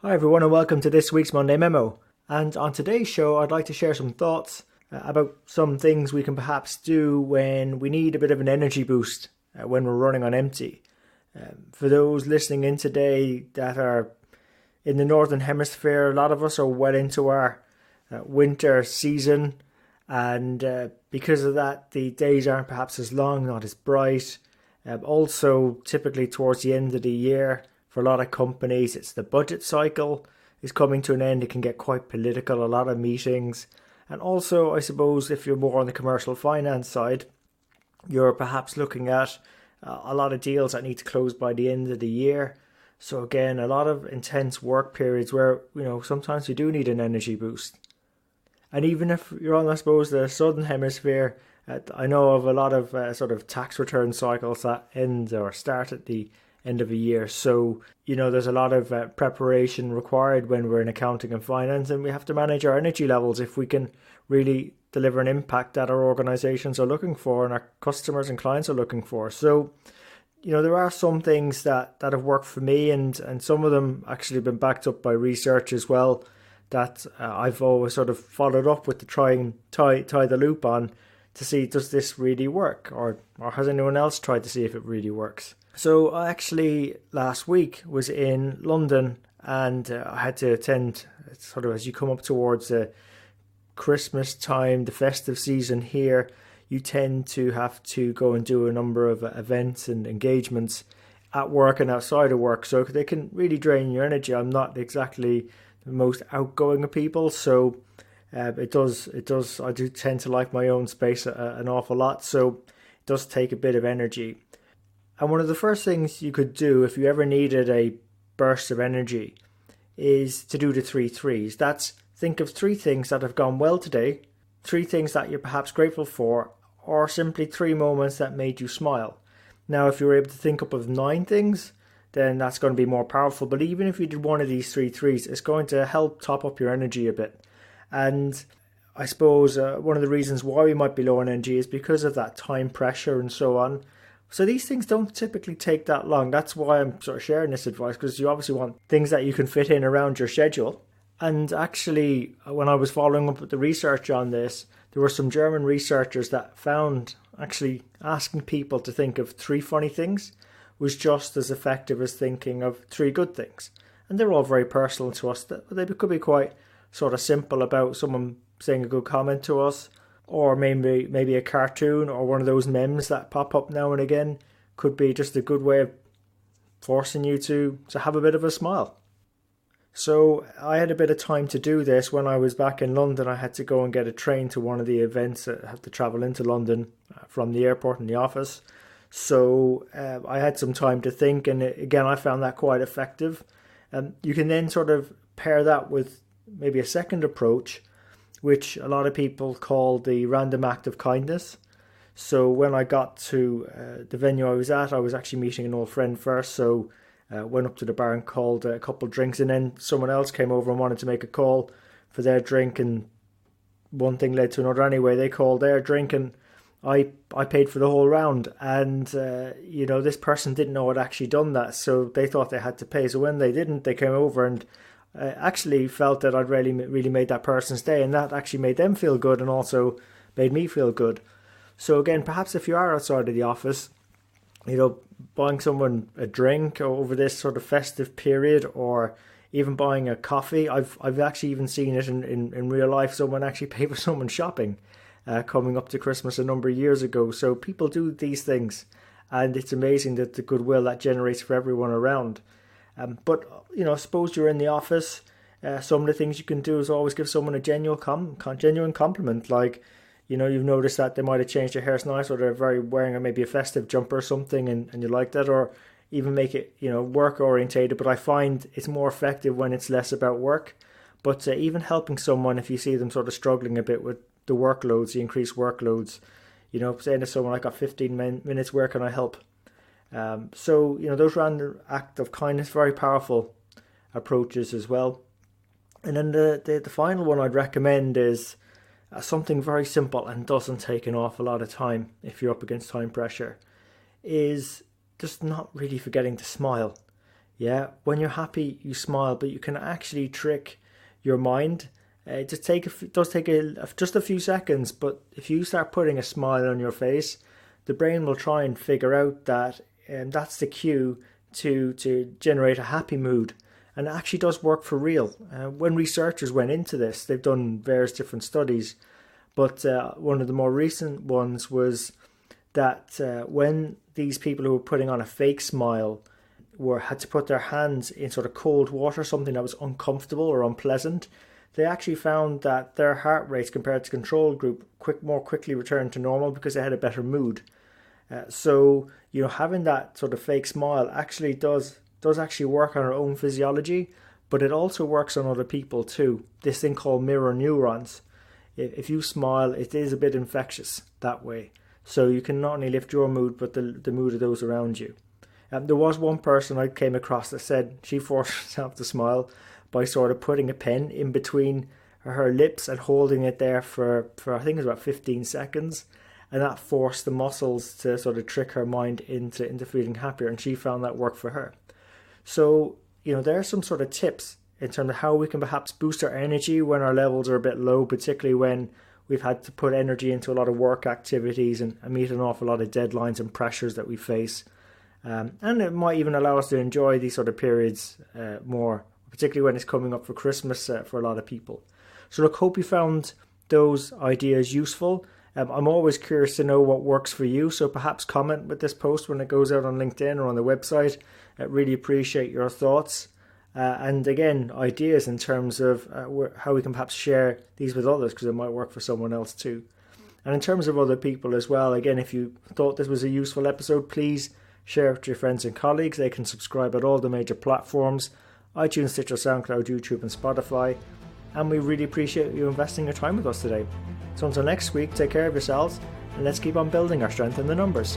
Hi everyone and welcome to this week's Monday Memo. And on today's show I'd like to share some thoughts about some things we can perhaps do when we need a bit of an energy boost when we're running on empty. For those listening in today that are in the Northern Hemisphere, a lot of us are well into our winter season, and because of that the days aren't perhaps as long, not as bright. Also typically towards the end of the year, for a lot of companies, it's the budget cycle is coming to an end. It can get quite political, a lot of meetings. And also, I suppose, if you're more on the commercial finance side, you're perhaps looking at a lot of deals that need to close by the end of the year. So again, a lot of intense work periods where, sometimes you do need an energy boost. And even if you're on, I suppose, the southern hemisphere, I know of a lot of sort of tax return cycles that end or start at the end of a year. So, there's a lot of preparation required when we're in accounting and finance, and we have to manage our energy levels if we can really deliver an impact that our organizations are looking for and our customers and clients are looking for. So, there are some things that have worked for me, and some of them actually been backed up by research as well that I've always sort of followed up with to try and tie the loop on to see, does this really work, or has anyone else tried to see if it really works? So I actually last week was in London, and I had to attend, sort of as you come up towards the Christmas time, the festive season here, you tend to have to go and do a number of events and engagements at work and outside of work, so they can really drain your energy. I'm not exactly the most outgoing of people, so it does. I do tend to like my own space an awful lot, so it does take a bit of energy. And one of the first things you could do if you ever needed a burst of energy is to do the 3 threes. That's think of 3 things that have gone well today, 3 things that you're perhaps grateful for, or simply 3 moments that made you smile. Now, if you're able to think up of 9 things, then that's going to be more powerful. But even if you did one of these 3 threes, it's going to help top up your energy a bit. And I suppose one of the reasons why we might be low on energy is because of that time pressure and so on. So these things don't typically take that long. That's why I'm sort of sharing this advice, because you obviously want things that you can fit in around your schedule. And actually, when I was following up with the research on this, there were some German researchers that found actually asking people to think of 3 funny things was just as effective as thinking of 3 good things. And they're all very personal to us. They could be quite sort of simple, about someone saying a good comment to us, or maybe a cartoon or one of those memes that pop up now and again. Could be just a good way of forcing you to have a bit of a smile. So I had a bit of time to do this when I was back in London. I had to go and get a train to one of the events. I had to travel into London from the airport and the office. So I had some time to think, and again I found that quite effective. You can then sort of pair that with maybe a second approach, which a lot of people call the random act of kindness. So when I got to the venue I was at, I was actually meeting an old friend first, so went up to the bar and called a couple of drinks, and then someone else came over and wanted to make a call for their drink, and one thing led to another. Anyway, they called their drink, and I paid for the whole round, and this person didn't know I'd actually done that, so they thought they had to pay. So when they didn't, they came over and actually felt that I'd really made that person's day, and that actually made them feel good and also made me feel good. So again, perhaps if you are outside of the office, buying someone a drink over this sort of festive period, or even buying a coffee. I've actually even seen it in real life. Someone actually paid for someone shopping coming up to Christmas a number of years ago. So people do these things, and it's amazing that the goodwill that generates for everyone around. But suppose you're in the office, some of the things you can do is always give someone a genuine compliment. Like, you've noticed that they might have changed their hair, it's nice, or they're wearing maybe a festive jumper or something, and you like that, or even make it work orientated. But I find it's more effective when it's less about work. But even helping someone, if you see them sort of struggling a bit with the workloads, the increased workloads, saying to someone, I got 15 minutes, where can I help? So those random act of kindness, very powerful approaches as well. And then the final one I'd recommend is something very simple and doesn't take an awful lot of time if you're up against time pressure, is just not really forgetting to smile. Yeah, when you're happy, you smile, but you can actually trick your mind. It does take just a few seconds, but if you start putting a smile on your face, the brain will try and figure out that that's the cue to generate a happy mood. And it actually does work for real. When researchers went into this, they've done various different studies, but one of the more recent ones was that when these people who were putting on a fake smile had to put their hands in sort of cold water, something that was uncomfortable or unpleasant, they actually found that their heart rates compared to control group more quickly returned to normal because they had a better mood. So having that sort of fake smile actually does actually work on our own physiology, but it also works on other people too. This thing called mirror neurons. If you smile, it is a bit infectious that way. So you can not only lift your mood, but the mood of those around you. There was one person I came across that said she forced herself to smile by sort of putting a pen in between her lips and holding it there for I think it was about 15 seconds. And that forced the muscles to sort of trick her mind into feeling happier. And she found that worked for her. So, there are some sort of tips in terms of how we can perhaps boost our energy when our levels are a bit low, particularly when we've had to put energy into a lot of work activities and meet an awful lot of deadlines and pressures that we face. And it might even allow us to enjoy these sort of periods more, particularly when it's coming up for Christmas for a lot of people. So look, hope you found those ideas useful. I'm always curious to know what works for you, so perhaps comment with this post when it goes out on LinkedIn or on the website. I really appreciate your thoughts. And again, ideas in terms of how we can perhaps share these with others, because it might work for someone else too. And in terms of other people as well, again, if you thought this was a useful episode, please share it with your friends and colleagues. They can subscribe at all the major platforms: iTunes, Stitcher, SoundCloud, YouTube and Spotify. And we really appreciate you investing your time with us today. So until next week, take care of yourselves and let's keep on building our strength in the numbers.